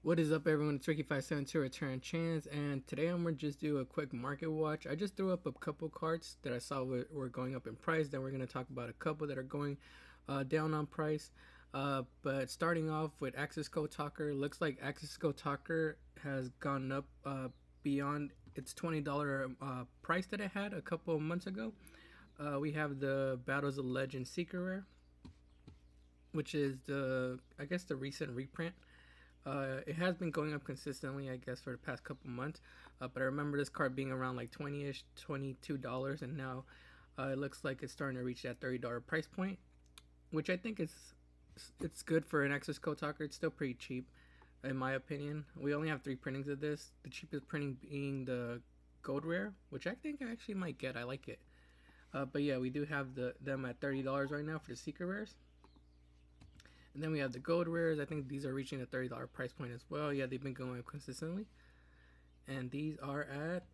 What is up, everyone? It's Ricky572 Return Chance, and today I'm gonna just do a quick market watch. I just threw up a couple cards that I saw were going up in price. Then we're gonna talk about a couple that are going down on price. But starting off with Axis Code Talker, looks like Axis Code Talker has gone up beyond its $20 price that it had a couple of months ago. We have the Battles of Legend Secret Rare, which is I guess the recent reprint. It has been going up consistently, I guess, for the past couple months. But I remember this card being around like 20-ish, $22, and now it looks like it's starting to reach that $30 price point, which I think it's good for an Access Code Talker. It's still pretty cheap, in my opinion. We only have 3 printings of this. The cheapest printing being the Gold Rare, which I think I actually might get. I like it. But yeah, we do have them at $30 right now for the Secret Rares. And then we have the gold rares. I think these are reaching a $30 price point as well. Yeah, they've been going up consistently. And these are at,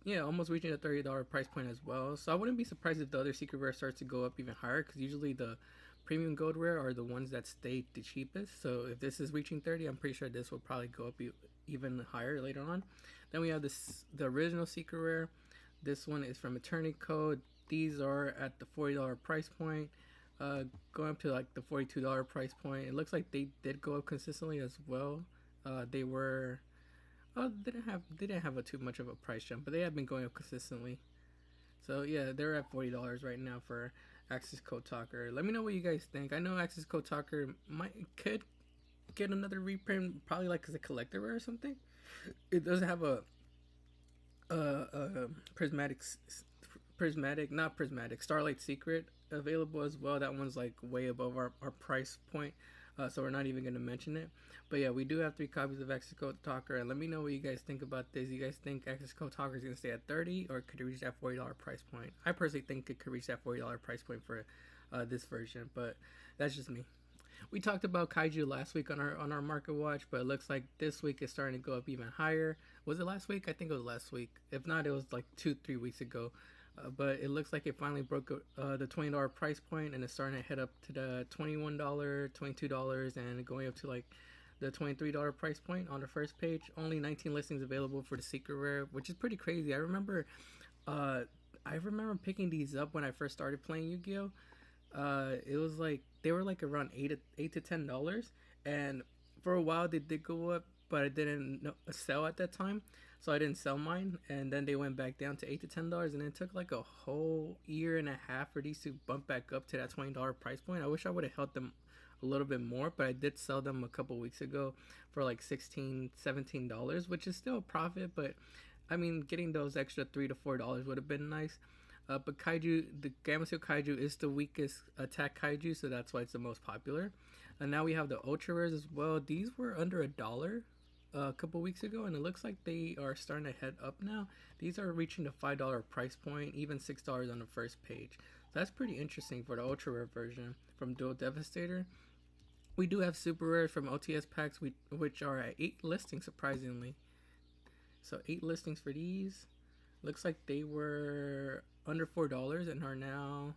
yeah, almost reaching a $30 price point as well. So I wouldn't be surprised if the other secret rare starts to go up even higher, because usually the premium gold rare are the ones that stay the cheapest. So if this is reaching 30, I'm pretty sure this will probably go up even higher later on. Then we have the original secret rare. This one is from Eternity Code. These are at the $40 price point. Going up to like the $42 price point. It looks like they did go up consistently as well. They were, they didn't have too much of a price jump, but they have been going up consistently. So yeah, they're at $40 right now for Access Code Talker. Let me know what you guys think. I know Access Code Talker could get another reprint, probably like as a collector rare or something. It does have a not prismatic, Starlight Secret available as well. That one's like way above our price point, so we're not even going to mention it. But yeah, we do have 3 copies of Access Code Talker, and let me know what you guys think about this. You guys think Access Code Talker is going to stay at 30, or could it reach that $40 price point? I personally think it could reach that $40 price point for this version, but that's just me. We talked about Kaiju last week on our market watch, but it looks like this week is starting to go up even higher. Was it last week? I think it was last week. If not, it was like 2-3 weeks ago. But it looks like it finally broke the $20 price point, and it's starting to head up to the $21, $22, and going up to like the $23 price point on the first page. Only 19 listings available for the secret rare, which is pretty crazy. I remember picking these up when I first started playing Yu-Gi-Oh. It was like they were like around $8 to $10, and for a while they did go up, but I didn't sell at that time, so I didn't sell mine. And then they went back down to $8 to $10, and it took like a whole year and a half for these to bump back up to that $20 price point. I wish I would have held them a little bit more, but I did sell them a couple weeks ago for like $16, $17, which is still a profit. But I mean, getting those extra $3 to $4 would have been nice. But Kaiju, the Gamma Seal Kaiju is the weakest attack Kaiju, so that's why it's the most popular. And now we have the Ultra Rares as well. These were under $1 a couple weeks ago, and it looks like they are starting to head up now. These are reaching the $5 price point, even $6 on the first page. So that's pretty interesting for the Ultra Rare version from Dual Devastator. We do have Super Rares from OTS packs, which are at 8 listings, surprisingly. So 8 listings for these. Looks like they were under $4 and are now,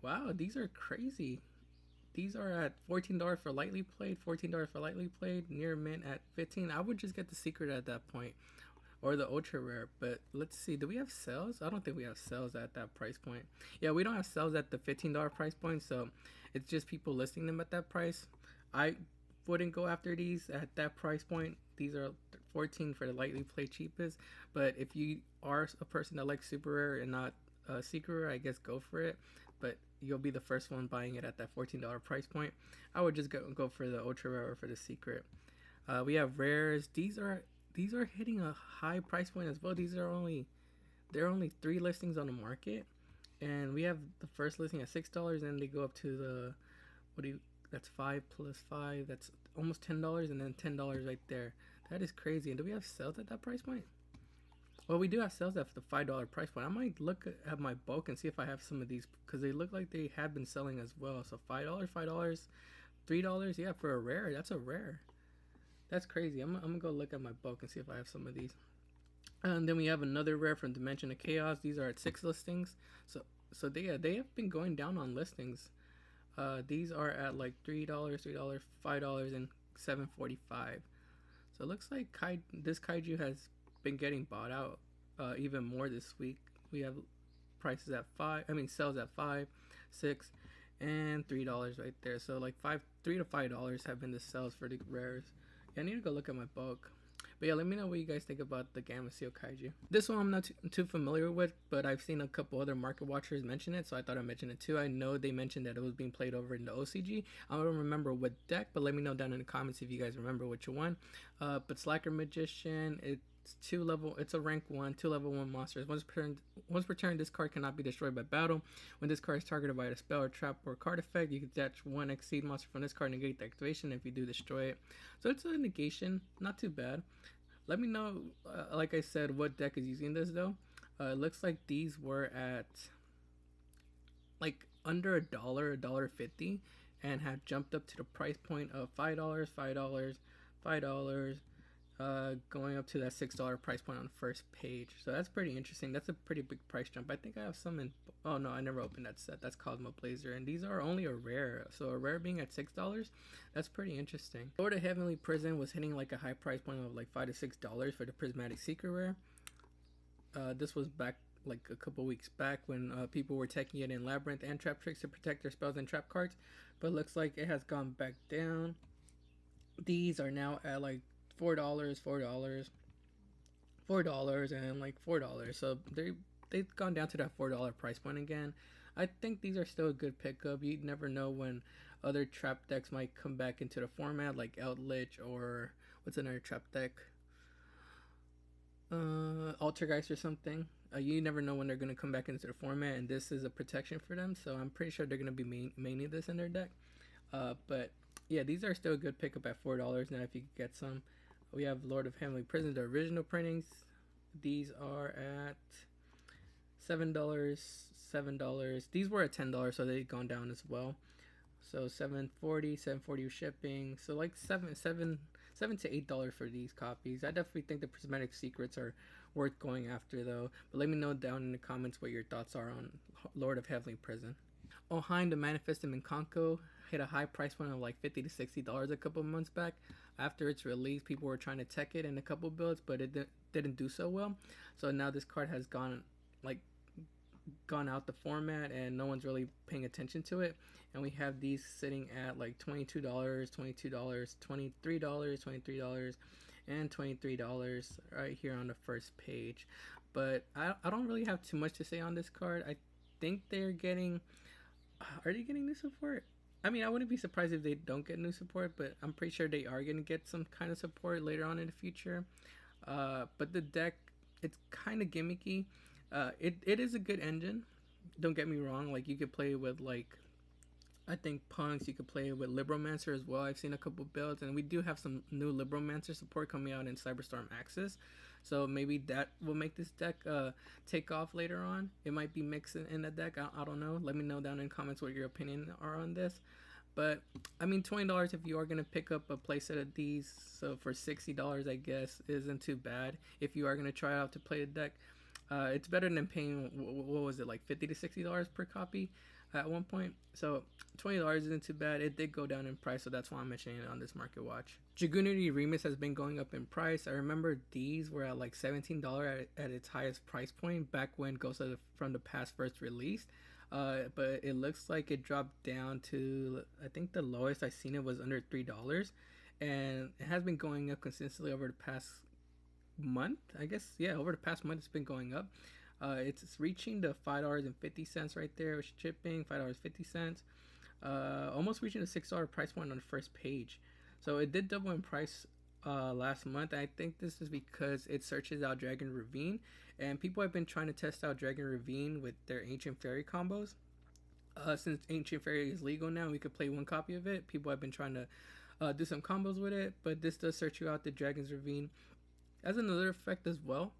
wow, these are crazy. These are at $14 for lightly played, $14 for lightly played, near mint at $15. I would just get the secret at that point, or the ultra rare. But let's see, do we have sales? I don't think we have sales at that price point. Yeah, we don't have sales at the $15 price point, so it's just people listing them at that price. I wouldn't go after these at that price point. These are 14 for the lightly played cheapest, but if you are a person that likes super rare and not secret rare, I guess go for it. But you'll be the first one buying it at that $14 price point. I would just go for the ultra rare or for the secret. We have rares. These are hitting a high price point as well. There are only 3 listings on the market, and we have the first listing at $6, and they go up to the that's 5 plus 5. That's almost $10, and then $10 right there. That is crazy. And do we have sales at that price point? Well, we do have sales at the $5 price point. I might look at my bulk and see if I have some of these, because they look like they have been selling as well. So $5, $3, yeah, for a rare. That's a rare. That's crazy. I'm gonna go look at my bulk and see if I have some of these. And then we have another rare from Dimension of Chaos. These are at 6 listings. So they have been going down on listings. These are at like $3, $5, and 745. So it looks like this kaiju has been getting bought out even more this week. We have prices at five. I mean, sales at 5, 6, and $3 right there. So like $3 to $5 have been the sales for the rares. Yeah, I need to go look at my bulk. But yeah, let me know what you guys think about the Gamma Seal Kaiju. This one I'm not too familiar with, but I've seen a couple other market watchers mention it, so I thought I'd mention it too. I know they mentioned that it was being played over in the OCG. I don't remember what deck, but let me know down in the comments if you guys remember which one. But Slacker Magician, it's a rank 1, 2 level 1 monsters. Once per turn, this card cannot be destroyed by battle. When this card is targeted by a spell or trap or card effect, you can detach 1 Exceed monster from this card and negate the activation. If you do, destroy it. So it's a negation, not too bad. Let me know, like I said, what deck is using this though. It looks like these were at like under $1.50, and have jumped up to the price point of $5, $5, going up to that $6 price point on the first page. So that's pretty interesting. That's a pretty big price jump. I think I have some in. Oh no, I never opened that set. That's Cosmo Blazer, and these are only a rare. So a rare being at $6, that's pretty interesting. Lord of Heavenly Prison was hitting like a high price point of like $5 to $6 for the Prismatic Secret rare. This was back like a couple weeks back when people were taking it in Labyrinth and Trap Tricks to protect their spells and trap cards, but looks like it has gone back down. These are now at like $4, and like $4. So they've gone down to that $4 price point again. I think these are still a good pickup. You never know when other trap decks might come back into the format, like Eldritch or what's another trap deck? Altergeist or something. You never know when they're gonna come back into the format, and this is a protection for them. So I'm pretty sure they're gonna be maining this in their deck. But yeah, these are still a good pickup at $4 now if you could get some. We have Lord of Heavenly Prison, the original printings. These are at $7. These were at $10, so they've gone down as well. So $7.40 shipping. So like $7 to $8 for these copies. I definitely think the Prismatic Secrets are worth going after though. But let me know down in the comments what your thoughts are on Lord of Heavenly Prison. Oheim the Manifest in Minkonko hit a high price point of like $50 to $60 a couple months back. After its release, people were trying to tech it in a couple builds, but it didn't do so well. So now this card has gone out the format, and no one's really paying attention to it. And we have these sitting at like $22, $23, and $23 right here on the first page. But I don't really have too much to say on this card. I think are they getting new support? I mean, I wouldn't be surprised if they don't get new support, but I'm pretty sure they are going to get some kind of support later on in the future. But the deck, it's kind of gimmicky. It is a good engine. Don't get me wrong. Like, you could play with, like, I think Punks. You could play with Libromancer as well. I've seen a couple builds, and we do have some new Libromancer support coming out in Cyberstorm Axis. So maybe that will make this deck take off later on. It might be mixed in the deck. I don't know. Let me know down in the comments what your opinion are on this. But I mean, $20 if you are gonna pick up a playset of these. So for $60, I guess isn't too bad if you are gonna try out to play the deck. It's better than paying what was it, like $50 to $60 per copy at one point. So $20 isn't too bad. It did go down in price, so that's why I'm mentioning it on this market watch. Dragunity Remix has been going up in price. I remember these were at like $17 at its highest price point back when Ghost from the Past first released. But it looks like it dropped down to, I think the lowest I seen it was under $3, and it has been going up consistently over the past month. I guess, yeah, over the past month it's been going up. It's reaching the $5.50 right there with shipping. $5.50, almost reaching the $6 price point on the first page. So it did double in price last month. I think this is because it searches out Dragon Ravine, and people have been trying to test out Dragon Ravine with their Ancient Fairy combos. Since Ancient Fairy is legal now, we could play one copy of it. People have been trying to do some combos with it, but this does search you out the Dragon's Ravine as another effect as well.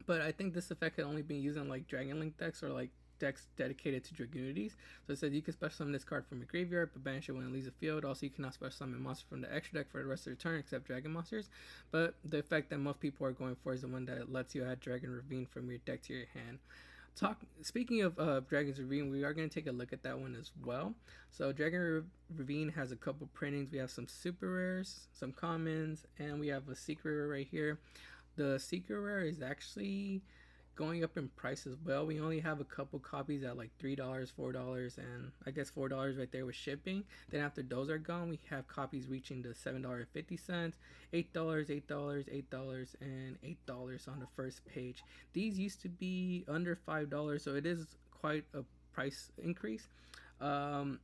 But I think this effect can only be used on like Dragon Link decks or like decks dedicated to Dragunities. So it says you can special summon this card from your graveyard, but banish it when it leaves the field. Also, you cannot special summon monsters from the extra deck for the rest of the turn except Dragon monsters. But the effect that most people are going for is the one that lets you add Dragon Ravine from your deck to your hand. Speaking of Dragon's Ravine, we are going to take a look at that one as well. So Ravine has a couple printings. We have some super rares, some commons, and we have a secret rare right here. The secret rare is actually going up in price as well. We only have a couple copies at like $3, $4, and I guess $4 right there with shipping. Then after those are gone, we have copies reaching to $7.50, $8, $8, $8, and $8 on the first page. These used to be under $5, so it is quite a price increase. Um,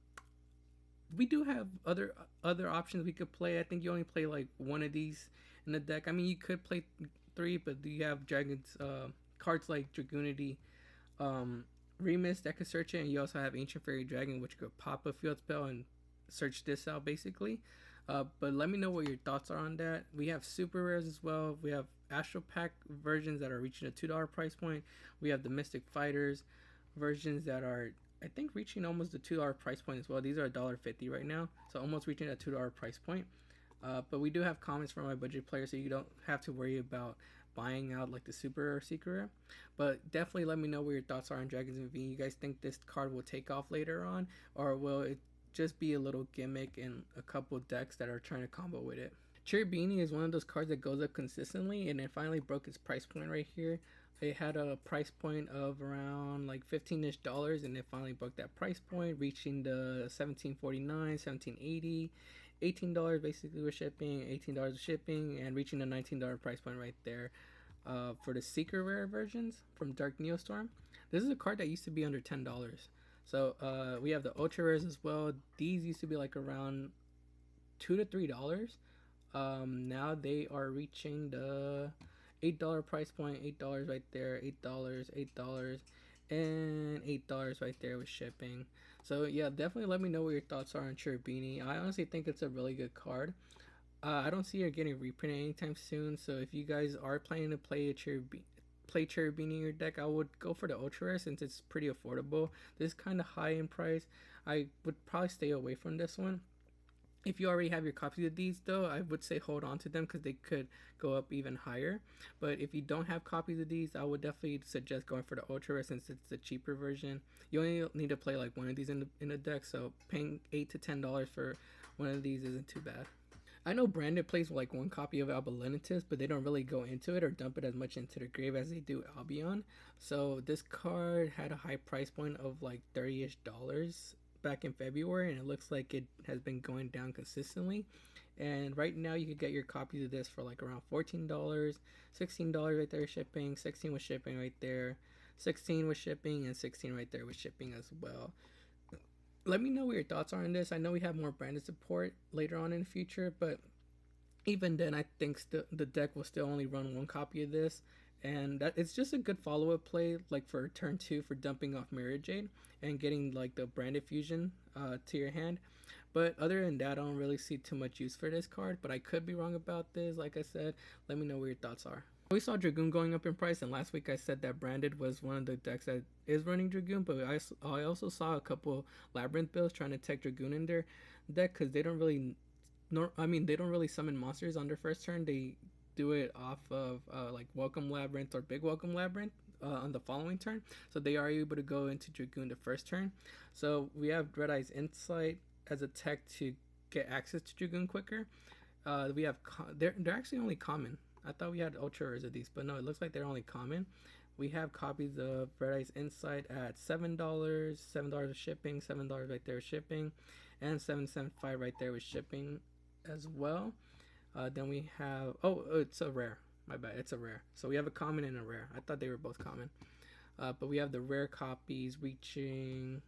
we do have other options we could play. I think you only play like one of these in the deck. I mean, you could play three, but you have dragons cards like Dragoonity, Remus that could search it, and you also have Ancient Fairy Dragon, which could pop a field spell and search this out basically. But let me know what your thoughts are on that. We have super rares as well. We have Astral Pack versions that are reaching a $2 price point. We have the Mystic Fighters versions that are, I think, reaching almost the $2 price point as well. These are $1.50 right now, so almost reaching a $2 price point. But we do have comments for my budget player, so you don't have to worry about buying out like the super or secret rare. But definitely let me know what your thoughts are on Dragons and V. You guys think this card will take off later on, or will it just be a little gimmick in a couple decks that are trying to combo with it? Cherubini is one of those cards that goes up consistently, and it finally broke its price point right here. It had a price point of around like $15-ish, and it finally broke that price point, reaching the $17.49, $17.80, $18 basically with shipping, $18 with shipping, and reaching the $19 price point right there. For the secret rare versions from Dark Neostorm, this is a card that used to be under $10. So we have the ultra rares as well. These used to be like around $2 to $3. Now they are reaching the $8 price point, $8 right there, $8, $8, and $8 right there with shipping. So yeah, definitely let me know what your thoughts are on Cherubini. I honestly think it's a really good card. I don't see it getting reprinted anytime soon. So if you guys are planning to play Cherubini in your deck, I would go for the ultra rare since it's pretty affordable. This is kind of high in price. I would probably stay away from this one. If you already have your copies of these, though, I would say hold on to them because they could go up even higher. But if you don't have copies of these, I would definitely suggest going for the ultra rare since it's the cheaper version. You only need to play like one of these in the deck, so paying $8 to $10 for one of these isn't too bad. I know Brandon plays like one copy of Albalenitus, but they don't really go into it or dump it as much into the grave as they do Albion. So this card had a high price point of like $30-ish back in February, and it looks like it has been going down consistently. And right now you could get your copies of this for like around $14, $16 right there shipping, 16 with shipping right there, 16 with shipping, and 16 right there with shipping as well. Let me know what your thoughts are on this. I know we have more branded support later on in the future, but even then, I think the deck will still only run one copy of this, and that it's just a good follow-up play, like for turn 2 for dumping off Mirror Jade and getting like the branded fusion to your hand. But other than that, I don't really see too much use for this card, but I could be wrong about this. Like I said, let me know what your thoughts are. We saw Dragoon going up in price, and last week I said that Branded was one of the decks that is running Dragoon, but I also saw a couple Labyrinth builds trying to tech Dragoon in their deck because they don't really, they don't really summon monsters on their first turn. They do it off of like Welcome Labyrinth or Big Welcome Labyrinth on the following turn, so they are able to go into Dragoon the first turn. So we have Red Eye's Insight as a tech to get access to Dragoon quicker. We have they're actually only common. I thought we had ultra rares of these, but no, it looks like they're only common. We have copies of Red Eye's Insight at $7, $7 with shipping, $7 right there with shipping, and $7.75 right there with shipping as well. Then we have it's a rare. My bad, it's a rare. So we have a common and a rare. I thought they were both common, but we have the rare copies reaching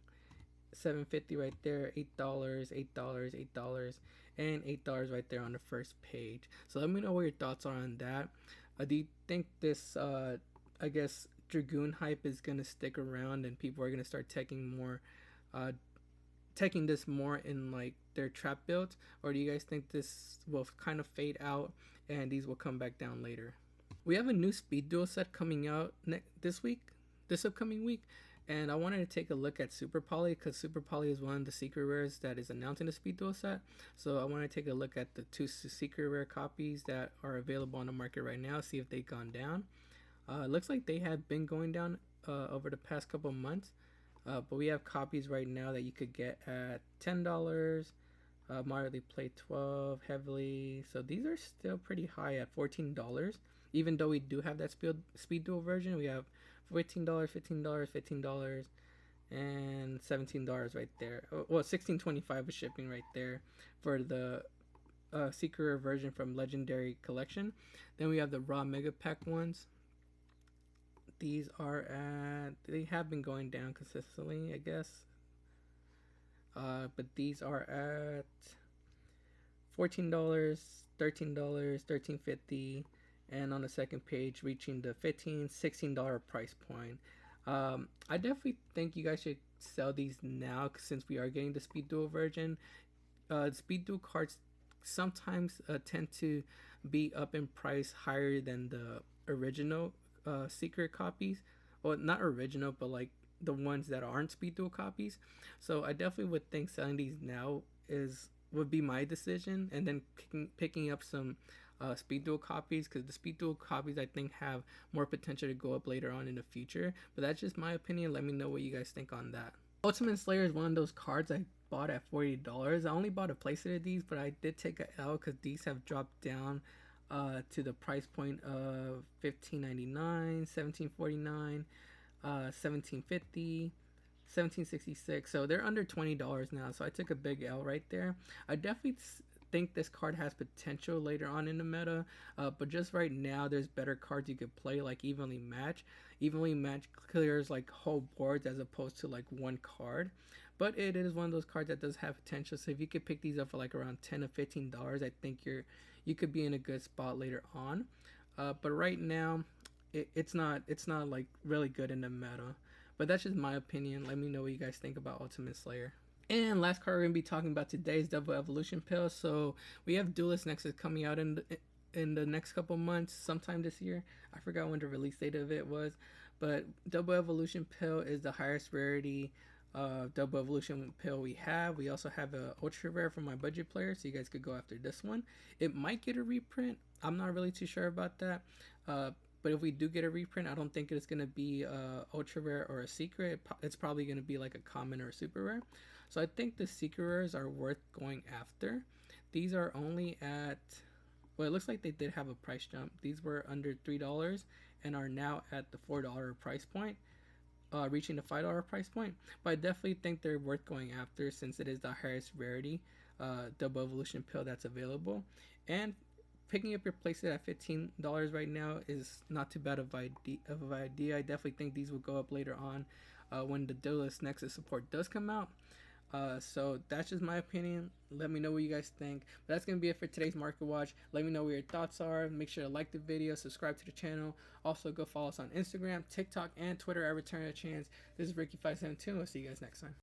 $7.50 right there, $8, $8, and $8 right there on the first page. So let me know what your thoughts are on that. Do you think this, I guess, Dragoon hype is gonna stick around and people are gonna start taking this more in like their trap builds, or do you guys think this will kind of fade out and these will come back down later? We have a new speed duel set coming out this upcoming week. And I wanted to take a look at Super Poly because Super Poly is one of the secret rares that is announced in the Speed Duel set. So I want to take a look at the 2 secret rare copies that are available on the market right now, see if they've gone down. It looks like they have been going down over the past couple months. But we have copies right now that you could get at $10. Moderately play 12, heavily. So these are still pretty high at $14. Even though we do have that speed duel version, we have $14, $15, $15, and $17 right there. Well, $16.25 with shipping right there for the secret version from Legendary Collection. Then we have the raw mega pack ones. These are they have been going down consistently, I guess. But these are at $14, $13, $13.50, and on the second page reaching the $15, $16 price point. I definitely think you guys should sell these now since we are getting the speed duel version. Speed duel cards sometimes tend to be up in price higher than the original secret copies. Well, not original, but like the ones that aren't speed duel copies. So I definitely would think selling these now would be my decision, and then picking up some speed duel copies, because the speed duel copies I think have more potential to go up later on in the future. But that's just my opinion. Let me know what you guys think on that. Ultimate Slayer is one of those cards I bought at $40. I only bought a playset of these, but I did take a L because these have dropped down to the price point of $15.99, $17.49, $17.50, $17.66. So they're under $20 now. So I took a big L right there. I definitely think this card has potential later on in the meta, but just right now there's better cards you could play, like Evenly Match. Evenly Match clears like whole boards as opposed to like one card, but it is one of those cards that does have potential. So if you could pick these up for like around $10 to $15, I think you could be in a good spot later on. But right now it's not like really good in the meta. But that's just my opinion. Let me know what you guys think about Ultimate Slayer. And last card we're going to be talking about today is Double Evolution Pill. So we have Duelist Nexus coming out in the next couple months, sometime this year. I forgot when the release date of it was. But Double Evolution Pill is the highest rarity Double Evolution Pill we have. We also have a Ultra Rare for my budget player, so you guys could go after this one. It might get a reprint. I'm not really too sure about that. But if we do get a reprint, I don't think it's going to be ultra rare or a secret. It's probably going to be like a common or a super rare. So I think the secret rares are worth going after. These are only at, well, it looks like they did have a price jump. These were under $3 and are now at the $4 price point, reaching the $5 price point. But I definitely think they're worth going after since it is the highest rarity Double Evolution Pill that's available. And picking up your playset at $15 right now is not too bad of an idea. I definitely think these will go up later on when the Duelist Nexus support does come out. So that's just my opinion. Let me know what you guys think. But that's going to be it for today's Market Watch. Let me know what your thoughts are. Make sure to like the video, subscribe to the channel. Also, go follow us on Instagram, TikTok, and Twitter at Return of Chance. This is Ricky572. I'll see you guys next time.